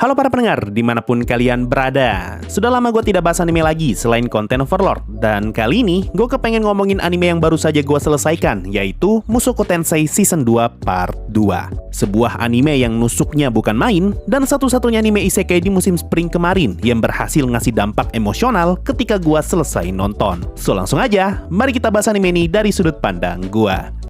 Halo para pendengar, dimanapun kalian berada. Sudah lama gue tidak bahas anime lagi selain konten Overlord. Dan kali ini, gue kepengen ngomongin anime yang baru saja gue selesaikan, yaitu Mushoku Tensei Season 2 Part 2. Sebuah anime yang nusuknya bukan main, dan satu-satunya anime isekai di musim spring kemarin yang berhasil ngasih dampak emosional ketika gue selesai nonton. So langsung aja, mari kita bahas anime ini dari sudut pandang gue.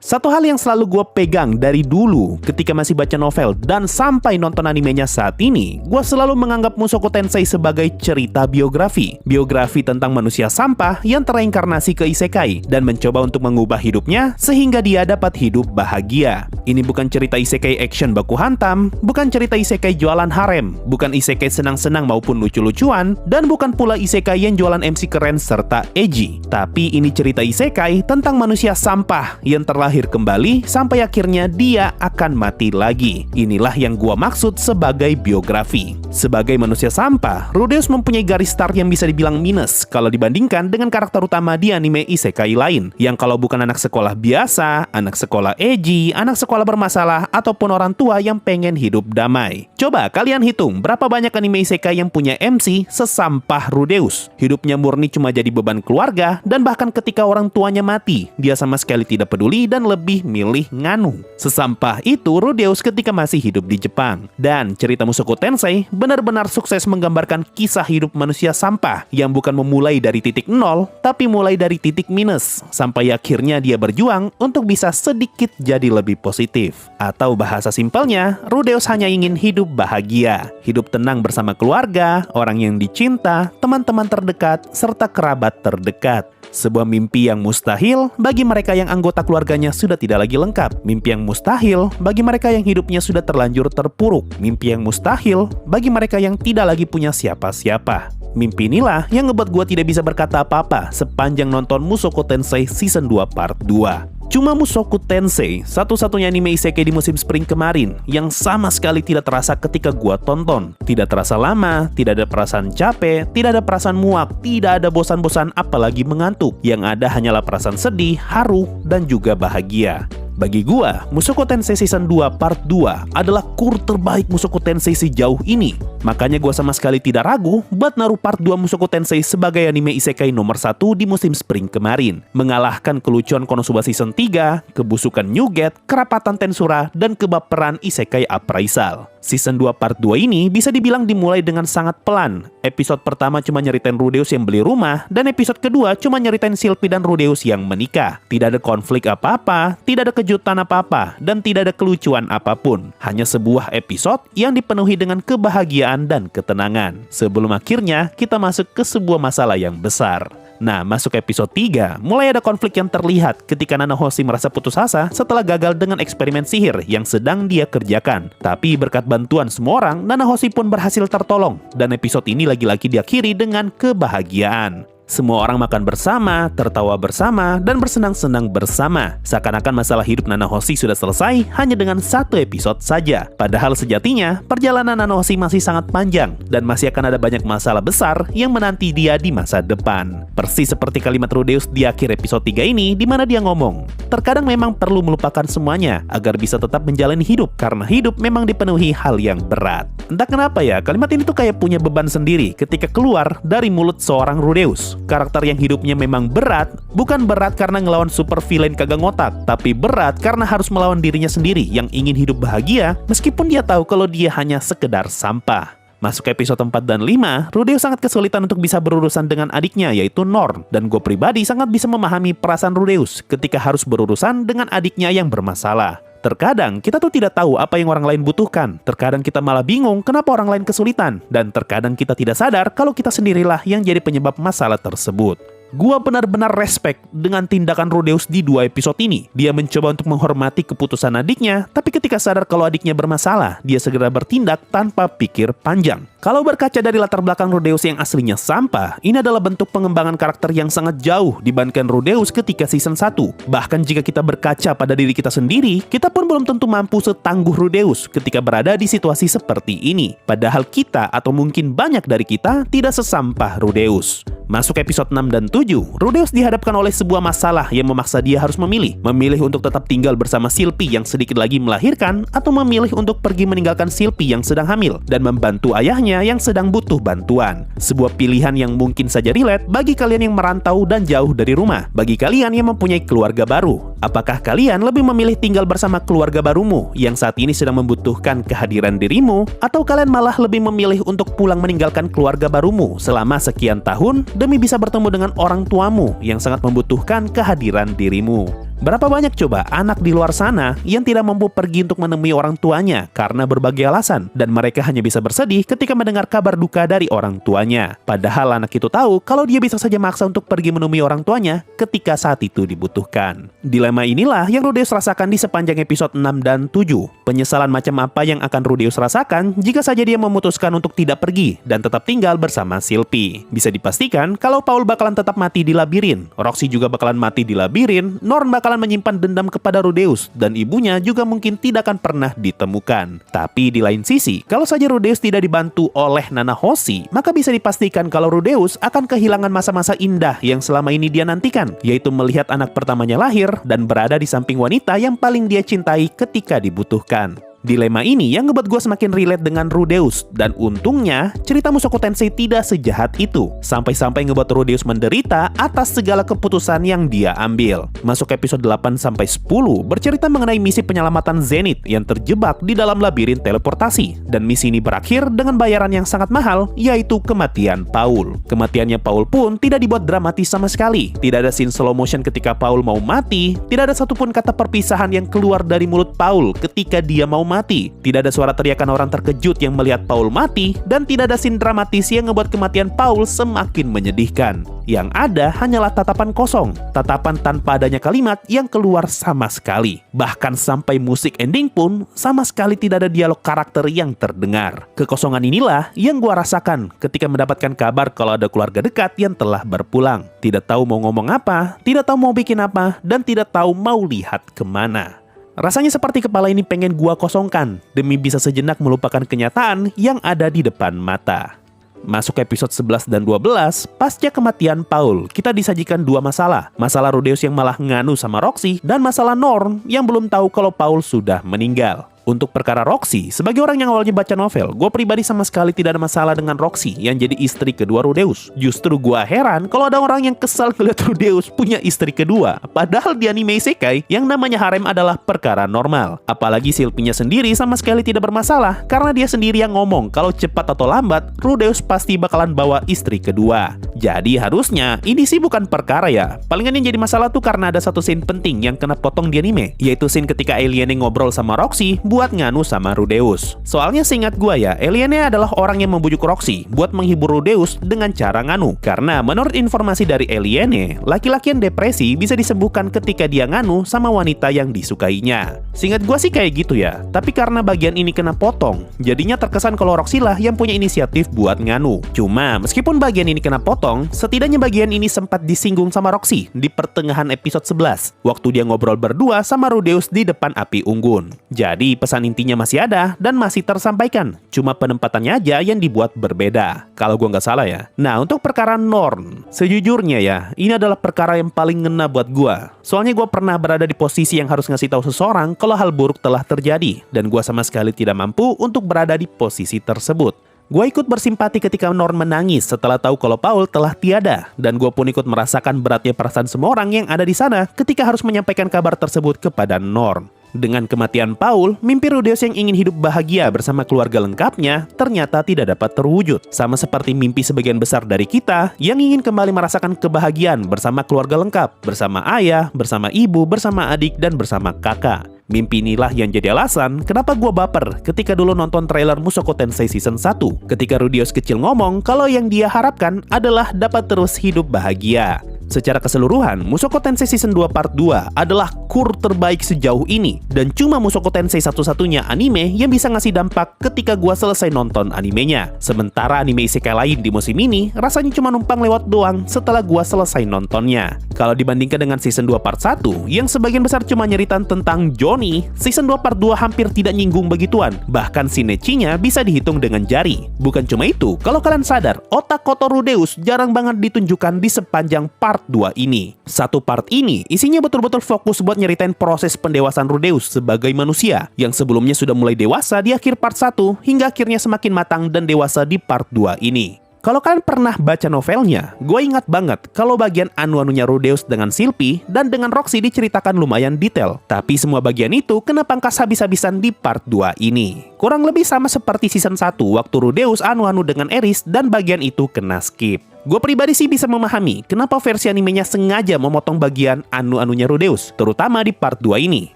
Satu hal yang selalu gue pegang dari dulu ketika masih baca novel dan sampai nonton animenya saat ini, gue selalu menganggap Mushoku Tensei sebagai cerita biografi. Biografi tentang manusia sampah yang tereinkarnasi ke isekai dan mencoba untuk mengubah hidupnya sehingga dia dapat hidup bahagia. Ini bukan cerita isekai action baku hantam, bukan cerita isekai jualan harem, bukan isekai senang-senang maupun lucu-lucuan, dan bukan pula isekai yang jualan MC keren serta edgy. Tapi ini cerita isekai tentang manusia sampah yang terlahir kembali sampai akhirnya dia akan mati lagi. Inilah yang gua maksud sebagai biografi. Sebagai manusia sampah, Rudeus mempunyai garis start yang bisa dibilang minus kalau dibandingkan dengan karakter utama di anime isekai lain, yang kalau bukan anak sekolah biasa, anak sekolah edgy, anak sekolah bermasalah, ataupun orang tua yang pengen hidup damai. Coba kalian hitung berapa banyak anime isekai yang punya MC sesampah Rudeus. Hidupnya murni cuma jadi beban keluarga, dan bahkan ketika orang tuanya mati, dia sama sekali tidak peduli dan lebih milih nganu. Sesampah itu Rudeus ketika masih hidup di Jepang. Dan cerita Mushoku Tensei benar-benar sukses menggambarkan kisah hidup manusia sampah yang bukan memulai dari titik nol, tapi mulai dari titik minus, sampai akhirnya dia berjuang untuk bisa sedikit jadi lebih positif. Atau bahasa simpelnya, Rudeus hanya ingin hidup bahagia, hidup tenang bersama keluarga, orang yang dicinta, teman-teman terdekat, serta kerabat terdekat. Sebuah mimpi yang mustahil bagi mereka yang anggota keluarganya sudah tidak lagi lengkap. Mimpi yang mustahil bagi mereka yang hidupnya sudah terlanjur terpuruk. Mimpi yang mustahil bagi mereka yang tidak lagi punya siapa-siapa. Mimpi inilah yang ngebuat gue tidak bisa berkata apa-apa sepanjang nonton Mushoku Tensei Season 2 Part 2. Cuma Mushoku Tensei, satu-satunya anime isekai di musim spring kemarin yang sama sekali tidak terasa ketika gua tonton. Tidak terasa lama, tidak ada perasaan capek, tidak ada perasaan muak, tidak ada bosan-bosan apalagi mengantuk. Yang ada hanyalah perasaan sedih, haru, dan juga bahagia. Bagi gua, Mushoku Tensei Season 2 Part 2 adalah kur terbaik Mushoku Tensei sejauh ini. Makanya gua sama sekali tidak ragu buat naruh Part 2 Mushoku Tensei sebagai anime isekai nomor 1 di musim spring kemarin. Mengalahkan kelucuan Konosuba Season 3, kebusukan New Gate, kerapatan Tensura, dan kebaperan isekai Appraisal. Season 2 Part 2 ini bisa dibilang dimulai dengan sangat pelan. Episode pertama cuma nyeritain Rudeus yang beli rumah, dan episode kedua cuma nyeritain Sylvie dan Rudeus yang menikah. Tidak ada konflik apa-apa, tidak ada kejutan apa-apa, dan tidak ada kelucuan apapun. Hanya sebuah episode yang dipenuhi dengan kebahagiaan dan ketenangan. Sebelum akhirnya kita masuk ke sebuah masalah yang besar. Nah, masuk episode 3, mulai ada konflik yang terlihat ketika Nanahoshi merasa putus asa setelah gagal dengan eksperimen sihir yang sedang dia kerjakan. Tapi berkat bantuan semua orang, Nanahoshi pun berhasil tertolong. Dan episode ini lagi-lagi diakhiri dengan kebahagiaan. Semua orang makan bersama, tertawa bersama, dan bersenang-senang bersama. Seakan-akan masalah hidup Nanahoshi sudah selesai hanya dengan satu episode saja. Padahal sejatinya, perjalanan Nanahoshi masih sangat panjang, dan masih akan ada banyak masalah besar yang menanti dia di masa depan. Persis seperti kalimat Rudeus di akhir episode 3 ini, di mana dia ngomong, terkadang memang perlu melupakan semuanya, agar bisa tetap menjalani hidup, karena hidup memang dipenuhi hal yang berat. Entah kenapa ya, kalimat ini tuh kayak punya beban sendiri ketika keluar dari mulut seorang Rudeus. Karakter yang hidupnya memang berat, bukan berat karena ngelawan super villain kagak ngotak, tapi berat karena harus melawan dirinya sendiri yang ingin hidup bahagia meskipun dia tahu kalau dia hanya sekedar sampah. Masuk episode 4 dan 5, Rudeus sangat kesulitan untuk bisa berurusan dengan adiknya yaitu Norn, dan gue pribadi sangat bisa memahami perasaan Rudeus ketika harus berurusan dengan adiknya yang bermasalah. Terkadang kita tuh tidak tahu apa yang orang lain butuhkan. Terkadang kita malah bingung kenapa orang lain kesulitan. Dan terkadang kita tidak sadar kalau kita sendirilah yang jadi penyebab masalah tersebut. Gua benar-benar respect dengan tindakan Rudeus di 2 episode ini. Dia mencoba untuk menghormati keputusan adiknya, tapi ketika sadar kalau adiknya bermasalah, dia segera bertindak tanpa pikir panjang. Kalau berkaca dari latar belakang Rudeus yang aslinya sampah, ini adalah bentuk pengembangan karakter yang sangat jauh dibandingkan Rudeus ketika season 1. Bahkan jika kita berkaca pada diri kita sendiri, kita pun belum tentu mampu setangguh Rudeus ketika berada di situasi seperti ini. Padahal kita, atau mungkin banyak dari kita, tidak sesampah Rudeus. Masuk episode 6 dan 7, 7, Rudeus dihadapkan oleh sebuah masalah yang memaksa dia harus memilih. Memilih untuk tetap tinggal bersama Sylvie yang sedikit lagi melahirkan, atau memilih untuk pergi meninggalkan Sylvie yang sedang hamil dan membantu ayahnya yang sedang butuh bantuan. Sebuah pilihan yang mungkin saja relate bagi kalian yang merantau dan jauh dari rumah. Bagi kalian yang mempunyai keluarga baru, apakah kalian lebih memilih tinggal bersama keluarga barumu yang saat ini sedang membutuhkan kehadiran dirimu, atau kalian malah lebih memilih untuk pulang meninggalkan keluarga barumu selama sekian tahun demi bisa bertemu dengan orang tuamu yang sangat membutuhkan kehadiran dirimu? Berapa banyak coba anak di luar sana yang tidak mampu pergi untuk menemui orang tuanya karena berbagai alasan, dan mereka hanya bisa bersedih ketika mendengar kabar duka dari orang tuanya. Padahal anak itu tahu kalau dia bisa saja maksa untuk pergi menemui orang tuanya ketika saat itu dibutuhkan. Dilema inilah yang Rudeus rasakan di sepanjang episode 6 dan 7. Penyesalan macam apa yang akan Rudeus rasakan jika saja dia memutuskan untuk tidak pergi dan tetap tinggal bersama Sylvie. Bisa dipastikan kalau Paul bakalan tetap mati di labirin, Roxy juga bakalan mati di labirin, Norn bakalan menyimpan dendam kepada Rudeus, dan ibunya juga mungkin tidak akan pernah ditemukan. Tapi di lain sisi, kalau saja Rudeus tidak dibantu oleh Nana Hoshi, maka bisa dipastikan kalau Rudeus akan kehilangan masa-masa indah yang selama ini dia nantikan, yaitu melihat anak pertamanya lahir dan berada di samping wanita yang paling dia cintai ketika dibutuhkan. Dilema ini yang ngebuat gue semakin relate dengan Rudeus, dan untungnya cerita Mushoku Tensei tidak sejahat itu, sampai-sampai ngebuat Rudeus menderita atas segala keputusan yang dia ambil. Masuk episode 8-10 bercerita mengenai misi penyelamatan Zenith yang terjebak di dalam labirin teleportasi, dan misi ini berakhir dengan bayaran yang sangat mahal, yaitu kematian Paul. Kematiannya Paul pun tidak dibuat dramatis sama sekali. Tidak ada scene slow motion ketika Paul mau mati, tidak ada satupun kata perpisahan yang keluar dari mulut Paul ketika dia mau mati. Tidak ada suara teriakan orang terkejut yang melihat Paul mati, dan tidak ada scene dramatis yang ngebuat kematian Paul semakin menyedihkan. Yang ada hanyalah tatapan kosong, tatapan tanpa adanya kalimat yang keluar sama sekali. Bahkan sampai musik ending pun sama sekali tidak ada dialog karakter yang terdengar. Kekosongan inilah yang gua rasakan ketika mendapatkan kabar kalau ada keluarga dekat yang telah berpulang. Tidak tahu mau ngomong apa, tidak tahu mau bikin apa, dan tidak tahu mau lihat kemana. Rasanya seperti kepala ini pengen gua kosongkan demi bisa sejenak melupakan kenyataan yang ada di depan mata. Masuk episode 11 dan 12, pasca kematian Paul, kita disajikan dua masalah. Masalah Rudeus yang malah nganu sama Roxy, dan masalah Norn yang belum tahu kalau Paul sudah meninggal. Untuk perkara Roxy, sebagai orang yang awalnya baca novel, gue pribadi sama sekali tidak ada masalah dengan Roxy yang jadi istri kedua Rudeus. Justru gue heran kalau ada orang yang kesal ngeliat Rudeus punya istri kedua. Padahal di anime isekai, yang namanya harem adalah perkara normal. Apalagi Sylvie-nya sendiri sama sekali tidak bermasalah, karena dia sendiri yang ngomong kalau cepat atau lambat, Rudeus pasti bakalan bawa istri kedua. Jadi harusnya, ini sih bukan perkara ya. Palingan yang jadi masalah tuh karena ada satu scene penting yang kena potong di anime, yaitu scene ketika Eliane ngobrol sama Roxy buat nganu sama Rudeus. Soalnya seingat gua ya, Eliane adalah orang yang membujuk Roxy buat menghibur Rudeus dengan cara nganu. Karena menurut informasi dari Eliane, laki-laki yang depresi bisa disembuhkan ketika dia nganu sama wanita yang disukainya. Seingat gua sih kayak gitu ya. Tapi karena bagian ini kena potong, jadinya terkesan kalau Roxy lah yang punya inisiatif buat nganu. Cuma meskipun bagian ini kena potong, setidaknya bagian ini sempat disinggung sama Roxy di pertengahan episode 11 waktu dia ngobrol berdua sama Rudeus di depan api unggun. Jadi pesan intinya masih ada dan masih tersampaikan, cuma penempatannya aja yang dibuat berbeda, kalau gua nggak salah ya. Nah, untuk perkara Norn, sejujurnya ya, ini adalah perkara yang paling ngena buat gua. Soalnya gua pernah berada di posisi yang harus ngasih tahu seseorang kalau hal buruk telah terjadi, dan gua sama sekali tidak mampu untuk berada di posisi tersebut. Gue ikut bersimpati ketika Norn menangis setelah tahu kalau Paul telah tiada, dan gue pun ikut merasakan beratnya perasaan semua orang yang ada di sana ketika harus menyampaikan kabar tersebut kepada Norn. Dengan kematian Paul, mimpi Rudeus yang ingin hidup bahagia bersama keluarga lengkapnya ternyata tidak dapat terwujud. Sama seperti mimpi sebagian besar dari kita yang ingin kembali merasakan kebahagiaan bersama keluarga lengkap, bersama ayah, bersama ibu, bersama adik, dan bersama kakak. Mimpi inilah yang jadi alasan kenapa gue baper ketika dulu nonton trailer Mushoku Tensei Season 1. Ketika Rudeus kecil ngomong kalau yang dia harapkan adalah dapat terus hidup bahagia. Secara keseluruhan, Mushoku Tensei Season 2 Part 2 adalah kur terbaik sejauh ini, dan cuma Mushoku Tensei satu-satunya anime yang bisa ngasih dampak ketika gua selesai nonton animenya. Sementara anime isekai lain di musim ini rasanya cuma numpang lewat doang setelah gua selesai nontonnya. Kalau dibandingkan dengan Season 2 Part 1 yang sebagian besar cuma nyeritan tentang Johnny, Season 2 Part 2 hampir tidak nyinggung begituan. Bahkan Shinichi-nya bisa dihitung dengan jari. Bukan cuma itu, kalau kalian sadar, otak kotor Rudeus jarang banget ditunjukkan di sepanjang part part 2 ini. Satu part ini isinya betul-betul fokus buat nyeritain proses pendewasaan Rudeus sebagai manusia yang sebelumnya sudah mulai dewasa di akhir part 1 hingga akhirnya semakin matang dan dewasa di part 2 ini. Kalau kalian pernah baca novelnya, gue ingat banget kalau bagian anu-anunya Rudeus dengan Sylvie dan dengan Roxy diceritakan lumayan detail. Tapi semua bagian itu kena pangkas habis-habisan di part 2 ini. Kurang lebih sama seperti season 1 waktu Rudeus anu-anu dengan Eris dan bagian itu kena skip. Gue pribadi sih bisa memahami kenapa versi animenya sengaja memotong bagian anu-anunya Rudeus, terutama di part 2 ini.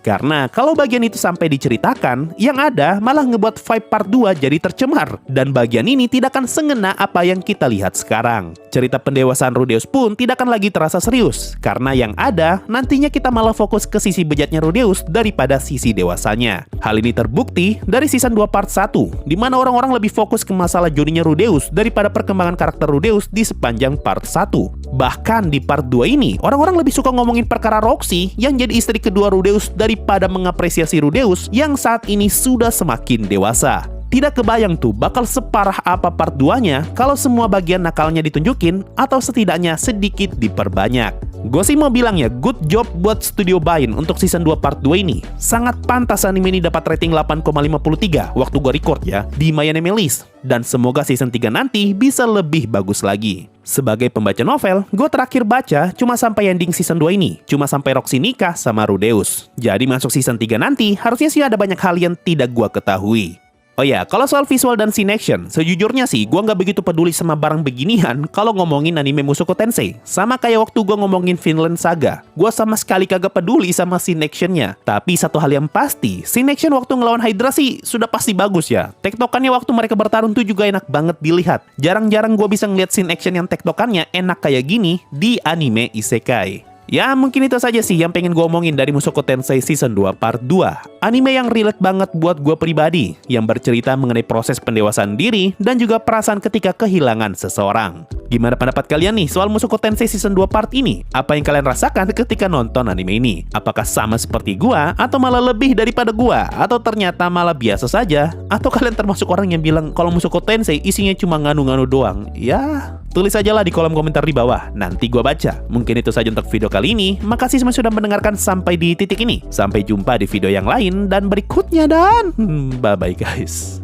Karena kalau bagian itu sampai diceritakan, yang ada malah ngebuat vibe part 2 jadi tercemar. Dan bagian ini tidak akan sengena apa yang kita lihat sekarang. Cerita pendewasaan Rudeus pun tidak akan lagi terasa serius, karena yang ada nantinya kita malah fokus ke sisi bejatnya Rudeus daripada sisi dewasanya. Hal ini terbukti dari season 2 part 1, di mana orang-orang lebih fokus ke masalah journey-nya Rudeus daripada perkembangan karakter Rudeus di sepanjang part 1. Bahkan di part 2 ini, orang-orang lebih suka ngomongin perkara Roxy yang jadi istri kedua Rudeus daripada mengapresiasi Rudeus yang saat ini sudah semakin dewasa. Tidak kebayang tuh bakal separah apa part 2-nya kalau semua bagian nakalnya ditunjukin atau setidaknya sedikit diperbanyak. Gue sih mau bilang ya, good job buat Studio Bain untuk season 2 part 2 ini. Sangat pantas anime ini dapat rating 8,53 waktu gue record ya di My Anime List. Dan semoga season 3 nanti bisa lebih bagus lagi. Sebagai pembaca novel, gue terakhir baca cuma sampai ending season 2 ini. Cuma sampai Roxy nikah sama Rudeus. Jadi masuk season 3 nanti harusnya sih ada banyak hal yang tidak gue ketahui. Oh ya, kalau soal visual dan scene action, sejujurnya sih gue nggak begitu peduli sama barang beginian kalau ngomongin anime Mushoku Tensei. Sama kayak waktu gue ngomongin Vinland Saga, gue sama sekali kagak peduli sama scene actionnya. Tapi satu hal yang pasti, scene action waktu ngelawan Hydra sih sudah pasti bagus ya. Tektokannya waktu mereka bertarung tuh juga enak banget dilihat. Jarang-jarang gue bisa ngeliat scene action yang tektokannya enak kayak gini di anime isekai. Ya mungkin itu saja sih yang pengen gue omongin dari Mushoku Tensei Season 2 Part 2. Anime yang relate banget buat gue pribadi, yang bercerita mengenai proses pendewasaan diri dan juga perasaan ketika kehilangan seseorang. Gimana pendapat kalian nih soal Mushoku Tensei Season 2 Part ini? Apa yang kalian rasakan ketika nonton anime ini? Apakah sama seperti gua atau malah lebih daripada gua? Atau ternyata malah biasa saja? Atau kalian termasuk orang yang bilang kalau Mushoku Tensei isinya cuma nganu-nganu doang? Ya, tulis aja lah di kolom komentar di bawah, nanti gua baca. Mungkin itu saja untuk video kali ini. Makasih semua sudah mendengarkan sampai di titik ini. Sampai jumpa di video yang lain dan berikutnya dan bye-bye guys.